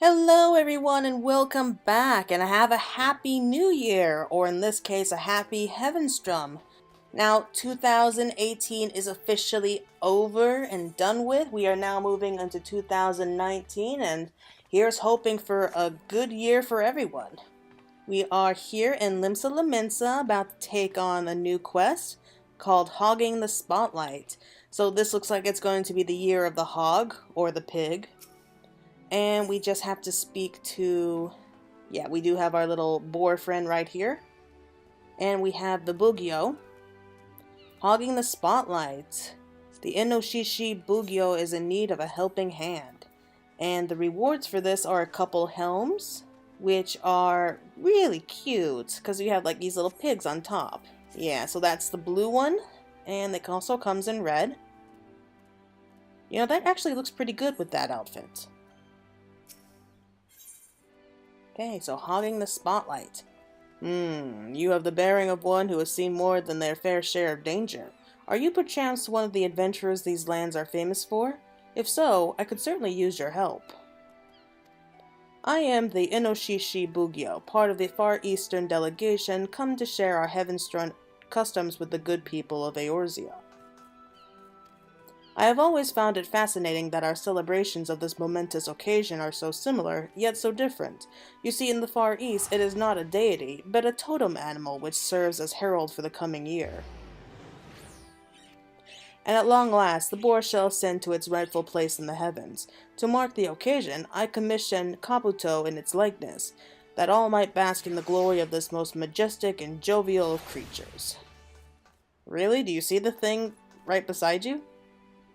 Hello everyone and welcome back, and I have a happy new year, or in this case a happy Heavensturn. Now 2018 is officially over and done with. We are now moving into 2019, and here's hoping for a good year for everyone. We are here in Limsa Laminsa about to take on a new quest called Hogging the Spotlight. So this looks like it's going to be the year of the hog, or the pig. And we just have to speak to, yeah, we do have our little boar friend right here. And we have the Bugyo. Hogging the spotlight. The Inoshishi Bugyo is in need of a helping hand. And the rewards for this are a couple helms, which are really cute, because you have like these little pigs on top. Yeah, so that's the blue one, and it also comes in red. You know, that actually looks pretty good with that outfit. Okay, so hogging the spotlight. You have the bearing of one who has seen more than their fair share of danger. Are you perchance one of the adventurers these lands are famous for? If so, I could certainly use your help. I am the Inoshishi Bugyo, part of the Far Eastern delegation, come to share our Heavensturn customs with the good people of Eorzea. I have always found it fascinating that our celebrations of this momentous occasion are so similar, yet so different. You see, in the Far East, it is not a deity, but a totem animal which serves as herald for the coming year. And at long last, the boar shall ascend to its rightful place in the heavens. To mark the occasion, I commission Kabuto in its likeness, that all might bask in the glory of this most majestic and jovial of creatures. Really? Do you see the thing right beside you?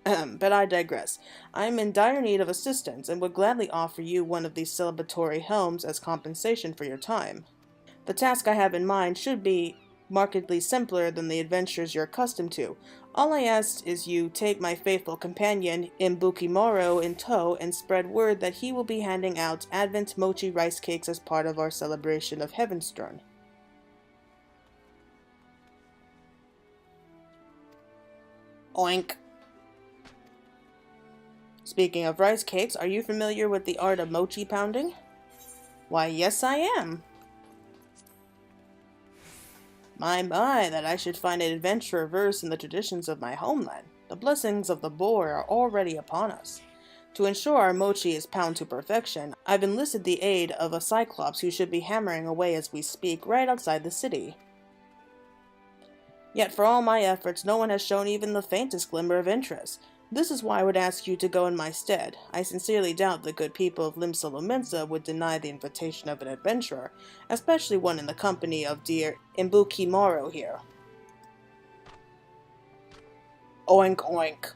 But I digress. I am in dire need of assistance, and would gladly offer you one of these celebratory helms as compensation for your time. The task I have in mind should be markedly simpler than the adventures you're accustomed to. All I ask is you take my faithful companion Mbukimaro in tow and spread word that he will be handing out Advent mochi rice cakes as part of our celebration of Heavensturn. Oink. Speaking of rice cakes, are you familiar with the art of mochi pounding? Why, yes I am. My, that I should find an adventurer versed in the traditions of my homeland. The blessings of the boar are already upon us. To ensure our mochi is pound to perfection, I've enlisted the aid of a cyclops who should be hammering away as we speak right outside the city. Yet for all my efforts, no one has shown even the faintest glimmer of interest. This is why I would ask you to go in my stead. I sincerely doubt the good people of Limsa Lominsa would deny the invitation of an adventurer, especially one in the company of dear Mbukimaro here. Oink oink.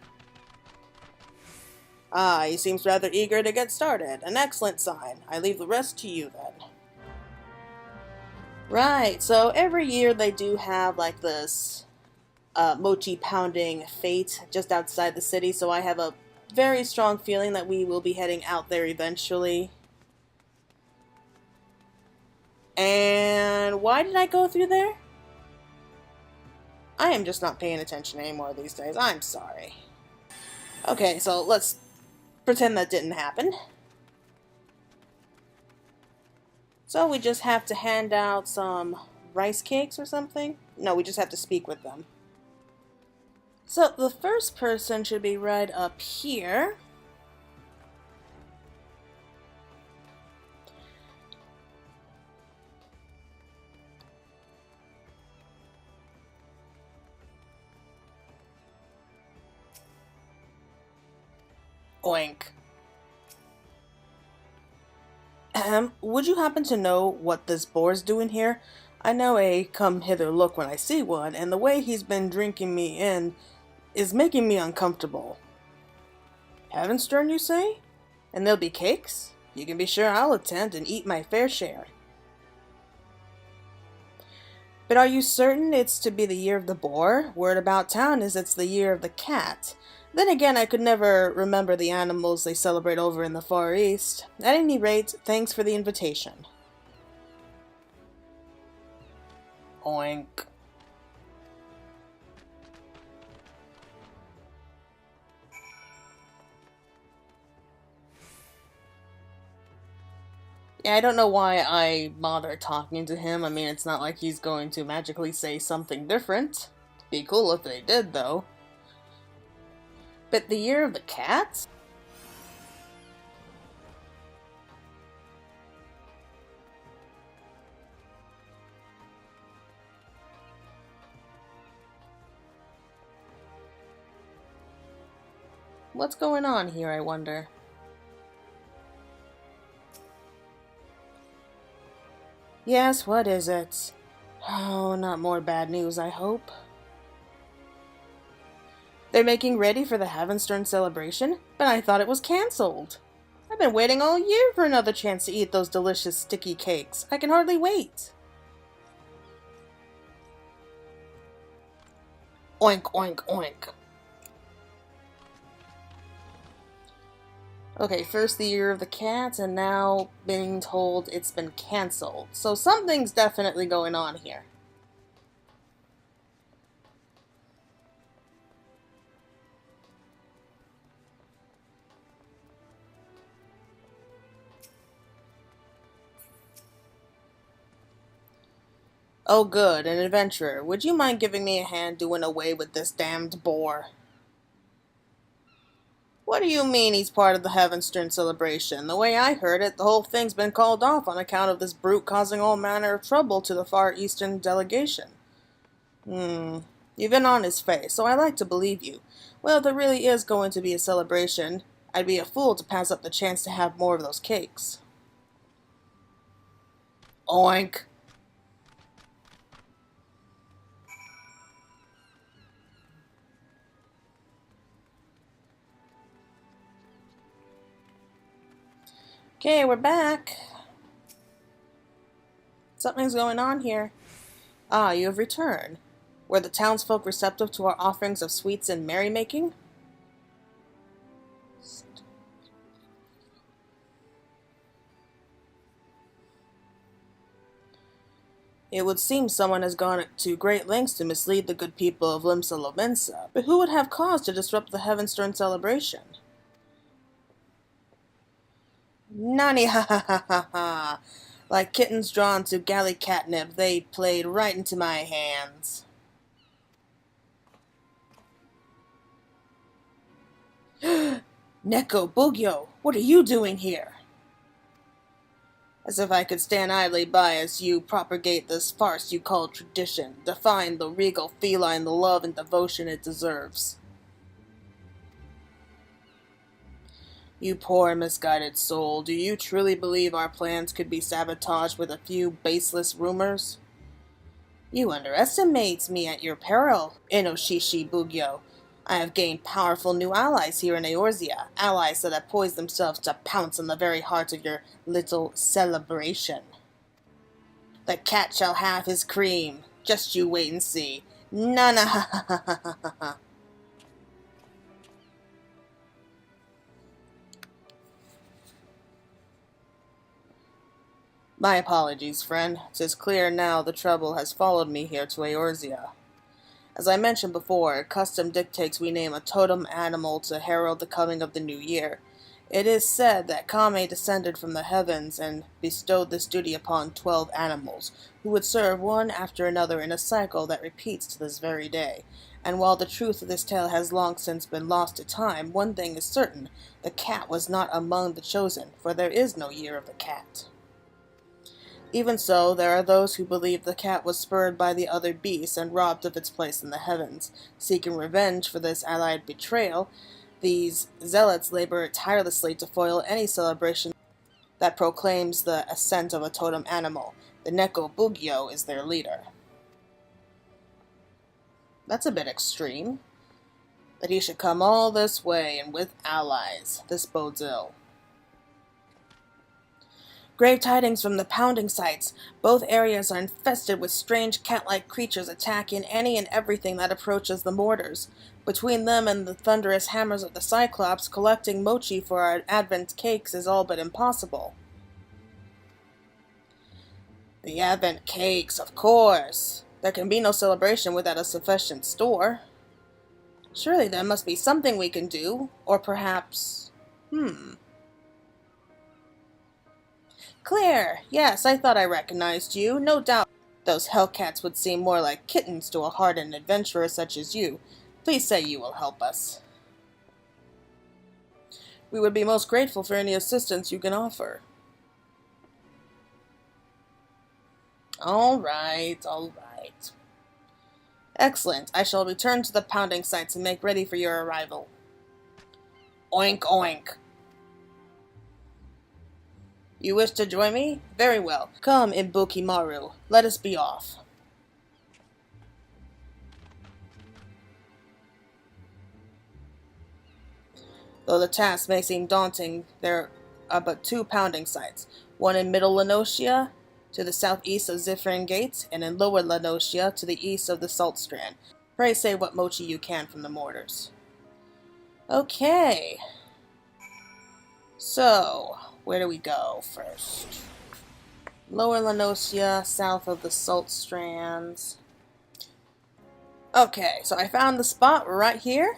Ah, he seems rather eager to get started. An excellent sign. I leave the rest to you then. Right, so every year they do have like this mochi pounding fete just outside the city, so I have a very strong feeling that we will be heading out there eventually. And why did I go through there? I am just not paying attention anymore these days. I'm sorry. Okay, so let's pretend that didn't happen. So we just have to hand out some rice cakes or something? No, we just have to speak with them. So the first person should be right up here. Oink. Would you happen to know what this boar's doing here? I know a come hither look when I see one, and the way he's been drinking me in is making me uncomfortable. Heavensturn, you say? And there'll be cakes? You can be sure I'll attend and eat my fair share. But are you certain it's to be the year of the boar? Word about town is it's the year of the cat. Then again, I could never remember the animals they celebrate over in the Far East. At any rate, thanks for the invitation. Oink. Yeah, I don't know why I bother talking to him. I mean, it's not like he's going to magically say something different. Be cool if they did, though. But the year of the cat? What's going on here, I wonder? Yes, what is it? Oh, not more bad news, I hope. They're making ready for the Heavensturn celebration, but I thought it was cancelled. I've been waiting all year for another chance to eat those delicious sticky cakes. I can hardly wait. Oink, oink, oink. Okay, first the year of the cat, and now being told it's been cancelled. So something's definitely going on here. Oh good, an adventurer. Would you mind giving me a hand doing away with this damned boar? What do you mean he's part of the Heavensturn celebration? The way I heard it, the whole thing's been called off on account of this brute causing all manner of trouble to the Far Eastern delegation. You've been on his face, so I like to believe you. Well, if there really is going to be a celebration, I'd be a fool to pass up the chance to have more of those cakes. Oink. Okay, we're back. Something's going on here. Ah, you have returned. Were the townsfolk receptive to our offerings of sweets and merrymaking? It would seem someone has gone to great lengths to mislead the good people of Limsa Lovensa, but who would have cause to disrupt the Heavensturn celebration? Nani ha ha ha ha ha! Like kittens drawn to galley catnip, they played right into my hands. Neko Bugyo, what are you doing here? As if I could stand idly by as you propagate this farce you call tradition, defying the regal feline the love and devotion it deserves. You poor misguided soul, do you truly believe our plans could be sabotaged with a few baseless rumors? You underestimate me at your peril, Inoshishi Bugyo. I have gained powerful new allies here in Eorzea, allies that have poised themselves to pounce on the very heart of your little celebration. The cat shall have his cream. Just you wait and see. Na na ha ha ha ha ha ha. My apologies, friend. 'Tis clear now the trouble has followed me here to Eorzea. As I mentioned before, custom dictates we name a totem animal to herald the coming of the new year. It is said that Kame descended from the heavens and bestowed this duty upon 12 animals, who would serve one after another in a cycle that repeats to this very day. And while the truth of this tale has long since been lost to time, one thing is certain, the cat was not among the chosen, for there is no year of the cat. Even so, there are those who believe the cat was spurred by the other beasts and robbed of its place in the heavens. Seeking revenge for this allied betrayal, these zealots labor tirelessly to foil any celebration that proclaims the ascent of a totem animal. The Neko Bugyo is their leader. That's a bit extreme. That he should come all this way and with allies. This bodes ill. Grave tidings from the pounding sites. Both areas are infested with strange cat-like creatures attacking any and everything that approaches the mortars. Between them and the thunderous hammers of the Cyclops, collecting mochi for our Advent cakes is all but impossible. The Advent cakes, of course. There can be no celebration without a sufficient store. Surely there must be something we can do, or perhaps... Claire! Yes, I thought I recognized you. No doubt those hellcats would seem more like kittens to a hardened adventurer such as you. Please say you will help us. We would be most grateful for any assistance you can offer. All right. Excellent. I shall return to the pounding sites and make ready for your arrival. Oink oink. You wish to join me? Very well. Come, Ibukimaru. Let us be off. Though the task may seem daunting, there are but 2 pounding sites. One in Middle Lanosia, to the southeast of Zifrin Gate, and in Lower Lanosia, to the east of the Salt Strand. Pray say what mochi you can from the mortars. Okay. So, where do we go first? Lower Lanosia, south of the Salt Strands. Okay, so I found the spot right here,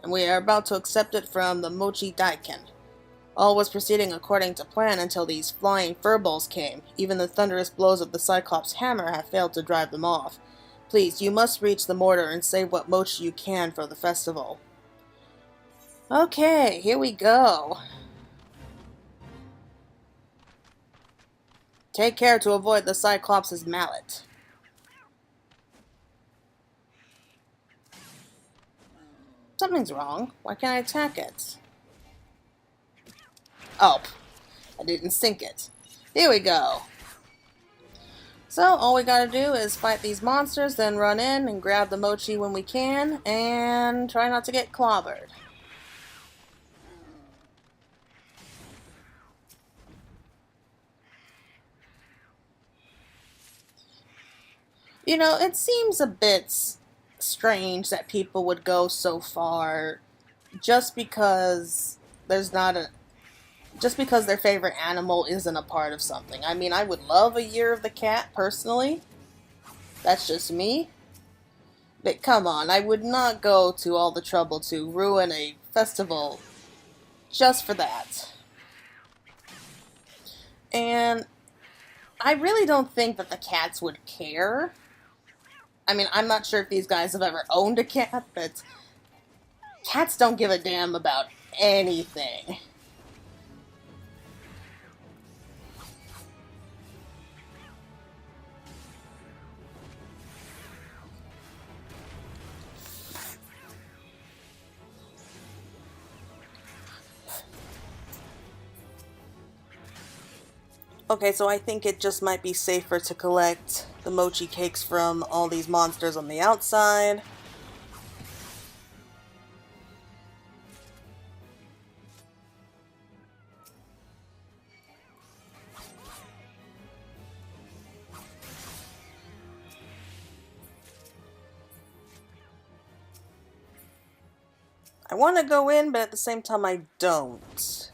and we are about to accept it from the mochi-cakes. All was proceeding according to plan until these flying furballs came. Even the thunderous blows of the Cyclops' hammer have failed to drive them off. Please, you must reach the mortar and say what mochi you can for the festival. Okay, here we go. Take care to avoid the Cyclops' mallet. Something's wrong. Why can't I attack it? Oh, I didn't sink it. Here we go. So, all we gotta do is fight these monsters, then run in and grab the mochi when we can, and try not to get clobbered. You know, it seems a bit strange that people would go so far just because just because their favorite animal isn't a part of something. I mean, I would love a Year of the Cat, personally. That's just me. But come on, I would not go to all the trouble to ruin a festival just for that. And I really don't think that the cats would care. I mean, I'm not sure if these guys have ever owned a cat, but cats don't give a damn about anything. Okay, so I think it just might be safer to collect the mochi cakes from all these monsters on the outside. I want to go in, but at the same time I don't.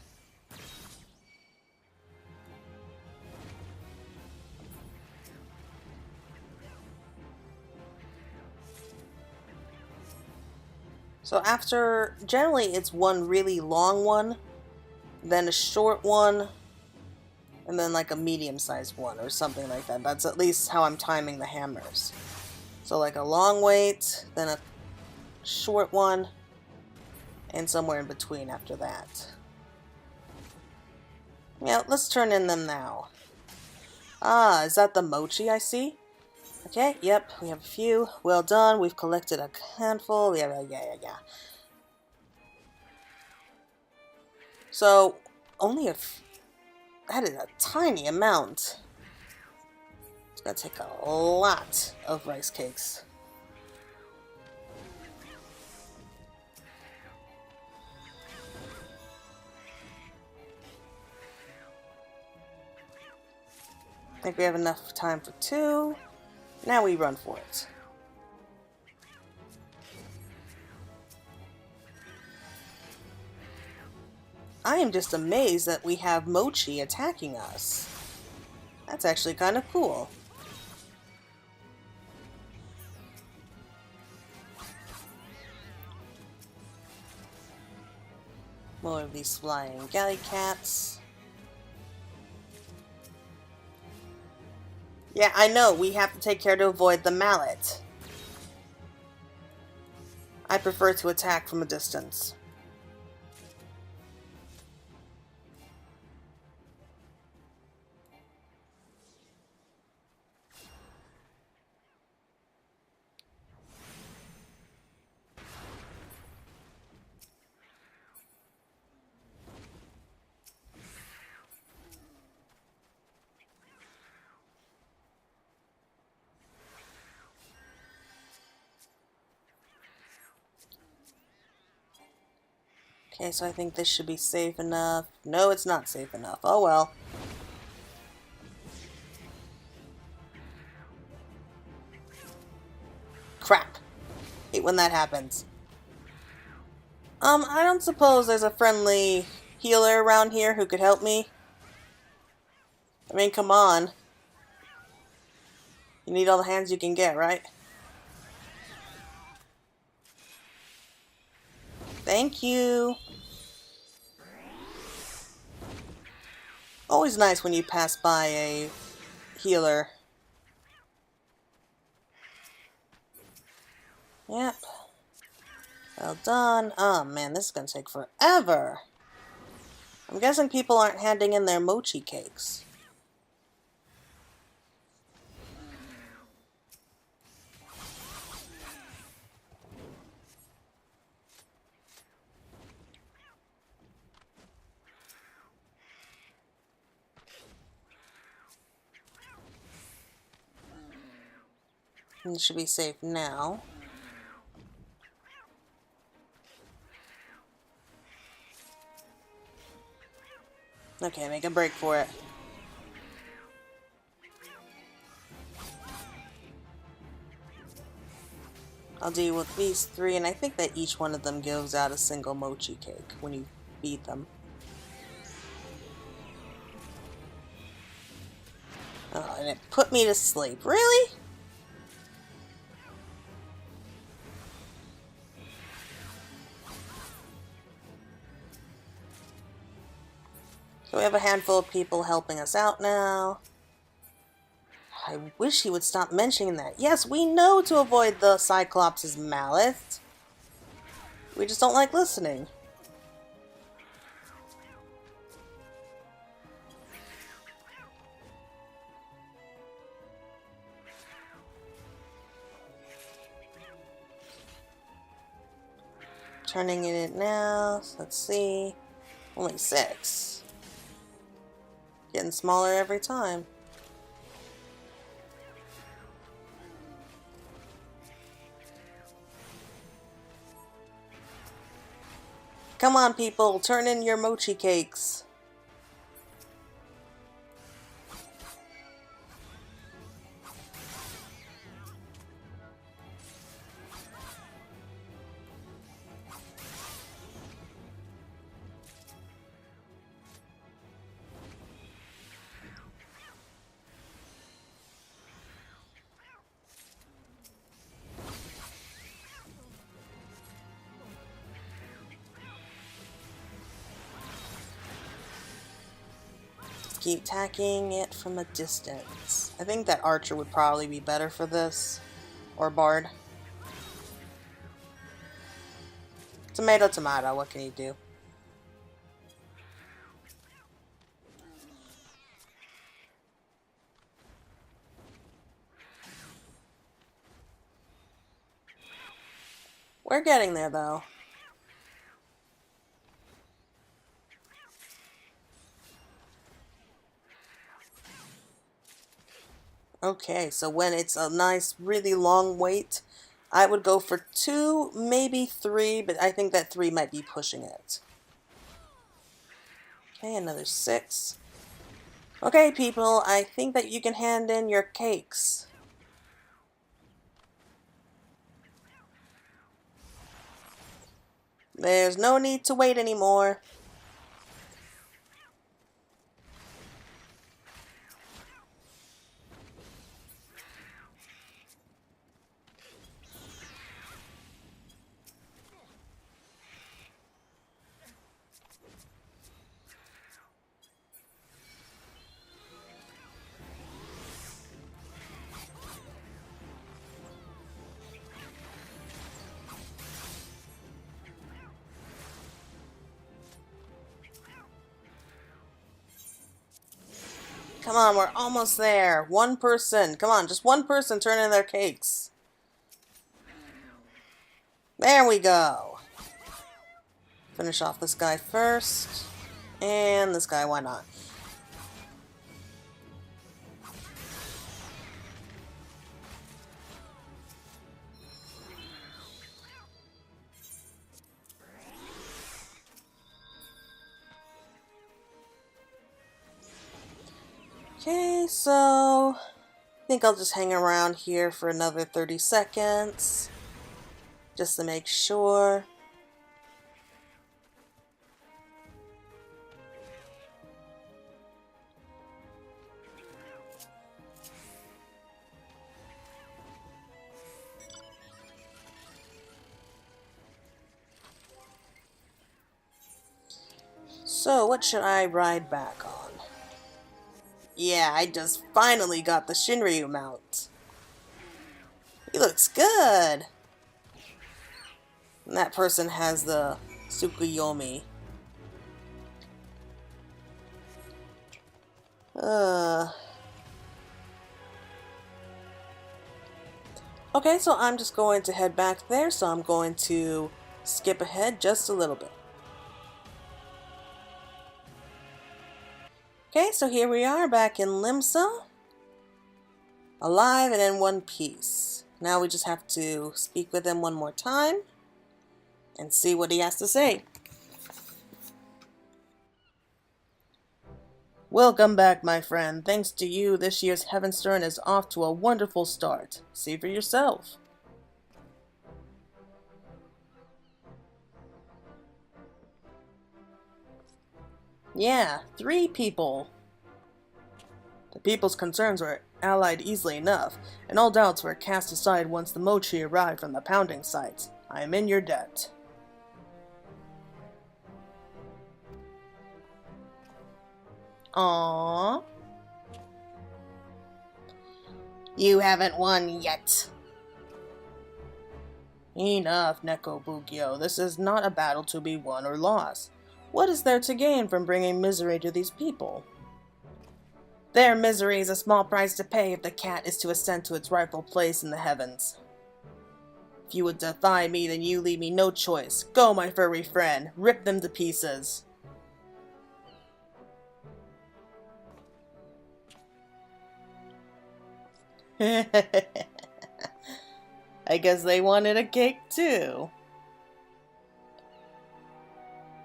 So after, generally it's one really long one, then a short one, and then like a medium-sized one or something like that. That's at least how I'm timing the hammers. So like a long wait, then a short one, and somewhere in between after that. Yeah, let's turn in them now. Ah, is that the mochi I see? Okay, yep, we have a few. Well done, we've collected a handful. Yeah. So, that is a tiny amount. It's gonna take a lot of rice cakes. I think we have enough time for 2. Now we run for it. I am just amazed that we have mochi attacking us. That's actually kind of cool. More of these flying galley cats. Yeah, I know. We have to take care to avoid the mallet. I prefer to attack from a distance. Okay, so I think this should be safe enough. No, it's not safe enough. Oh well. Crap. Hate when that happens. I don't suppose there's a friendly healer around here who could help me? I mean, come on. You need all the hands you can get, right? Thank you. Always nice when you pass by a healer. Yep. Well done. Oh man, this is gonna take forever. I'm guessing people aren't handing in their mochi cakes. It should be safe now. Okay, make a break for it. I'll deal with these three, and I think that each one of them gives out a single mochi cake when you beat them. Oh, and it put me to sleep. Really? So we have a handful of people helping us out now. I wish he would stop mentioning that. Yes, we know to avoid the Cyclops' mallet. We just don't like listening. Turning it in now. So let's see. Only 6. Getting smaller every time. Come on, people. Turn in your mochi cakes. Keep attacking it from a distance. I think that Archer would probably be better for this. Or Bard. Tomato, tomato. What can you do? We're getting there, though. Okay, so when it's a nice, really long wait, I would go for 2, maybe 3, but I think that 3 might be pushing it. Okay, another 6. Okay, people, I think that you can hand in your cakes. There's no need to wait anymore. Come on, we're almost there. One person. Come on, just one person turn in their cakes. There we go. Finish off this guy first. And this guy, why not? Okay, so I think I'll just hang around here for another 30 seconds just to make sure. So, what should I ride back on? Yeah, I just finally got the Shinryu mount. He looks good! And that person has the Tsukuyomi. Okay, so I'm just going to head back there, so I'm going to skip ahead just a little bit. Okay, so here we are back in Limsa. Alive and in one piece. Now we just have to speak with him one more time and see what he has to say. Welcome back, my friend. Thanks to you, this year's Heavensturn is off to a wonderful start. See for yourself. Yeah, 3 people. The people's concerns were allayed easily enough, and all doubts were cast aside once the mochi arrived from the pounding site. I am in your debt. Aww. You haven't won yet. Enough, Neko Bugyo. This is not a battle to be won or lost. What is there to gain from bringing misery to these people? Their misery is a small price to pay if the cat is to ascend to its rightful place in the heavens. If you would defy me, then you leave me no choice. Go, my furry friend. Rip them to pieces. I guess they wanted a cake too.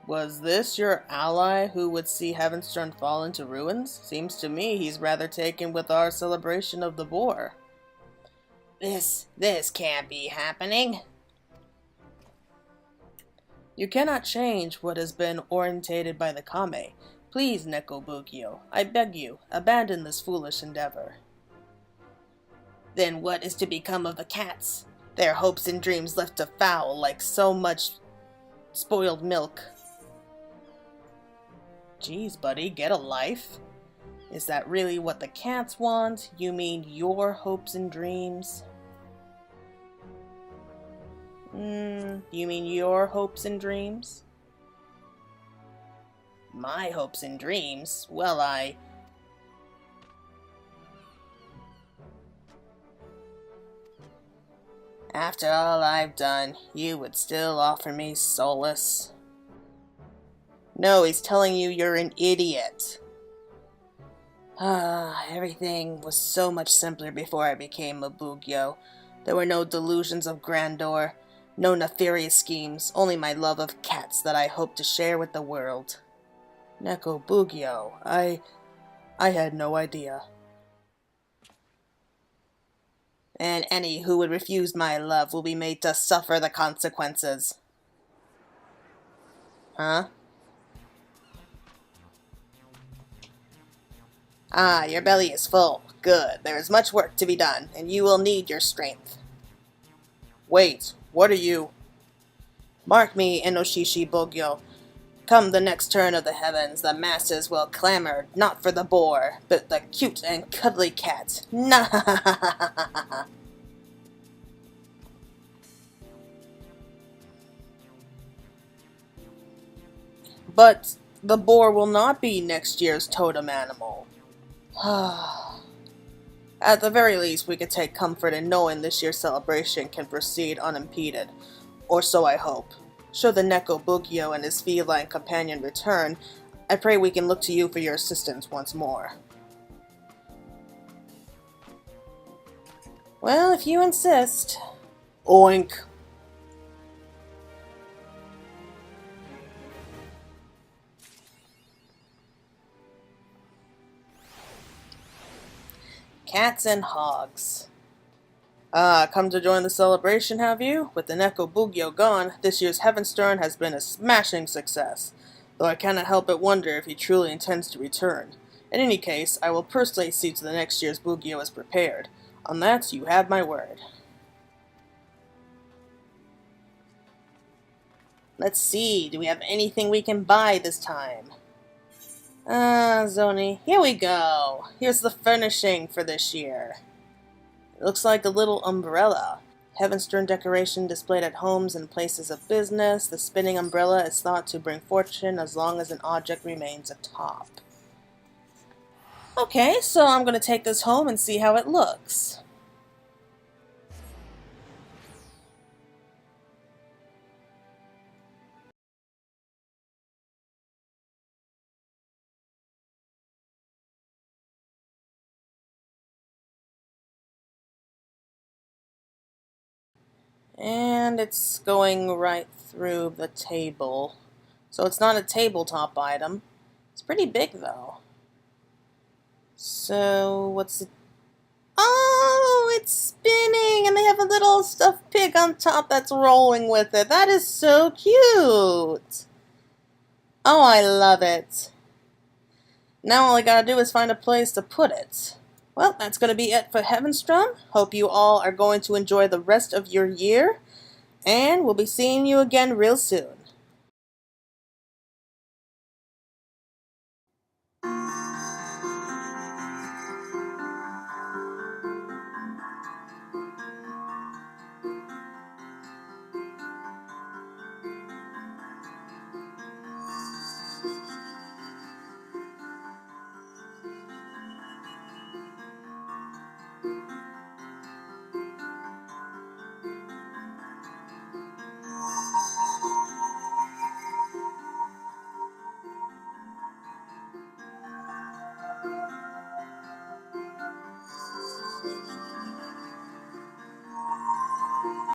Was this your ally who would see Heavensturn fall into ruins? Seems to me he's rather taken with our celebration of the boar. This can't be happening. You cannot change what has been orientated by the Kame. Please, Neko Bugyo, I beg you, abandon this foolish endeavor. Then what is to become of the cats? Their hopes and dreams left to foul like so much spoiled milk. Geez, buddy, get a life? Is that really what the cats want? You mean your hopes and dreams? You mean your hopes and dreams? My hopes and dreams? Well, After all I've done, you would still offer me solace? No, he's telling you you're an idiot. Everything was so much simpler before I became a Bugyo. There were no delusions of grandeur, no nefarious schemes, only my love of cats that I hoped to share with the world. Neko Bugyo, I had no idea. And any who would refuse my love will be made to suffer the consequences. Huh? Ah, your belly is full. Good. There is much work to be done, and you will need your strength. Wait, what are you? Mark me, Inoshishi Bogyo. Come the next turn of the heavens, the masses will clamor not for the boar, but the cute and cuddly cat. Nah. But the boar will not be next year's totem animal. At the very least, we could take comfort in knowing this year's celebration can proceed unimpeded. Or so I hope. Should the Neko Bugyo and his feline companion return, I pray we can look to you for your assistance once more. Well, if you insist. Oink. Cats and hogs. Come to join the celebration, have you? With the Neko Bugyo gone, this year's Heavensturn has been a smashing success, though I cannot help but wonder if he truly intends to return. In any case, I will personally see to the next year's Bugyo is prepared. On that, you have my word. Let's see, do we have anything we can buy this time? Zoni, here we go. Here's the furnishing for this year. It looks like a little umbrella. Heavensturn decoration displayed at homes and places of business. The spinning umbrella is thought to bring fortune as long as an object remains atop. Okay, so I'm going to take this home and see how it looks. And it's going right through the table. So it's not a tabletop item. It's pretty big though. So what's it? Oh, it's spinning and they have a little stuffed pig on top that's rolling with it. That is so cute. Oh, I love it. Now all I gotta do is find a place to put it. Well, that's going to be it for Heavensturn. Hope you all are going to enjoy the rest of your year. And we'll be seeing you again real soon.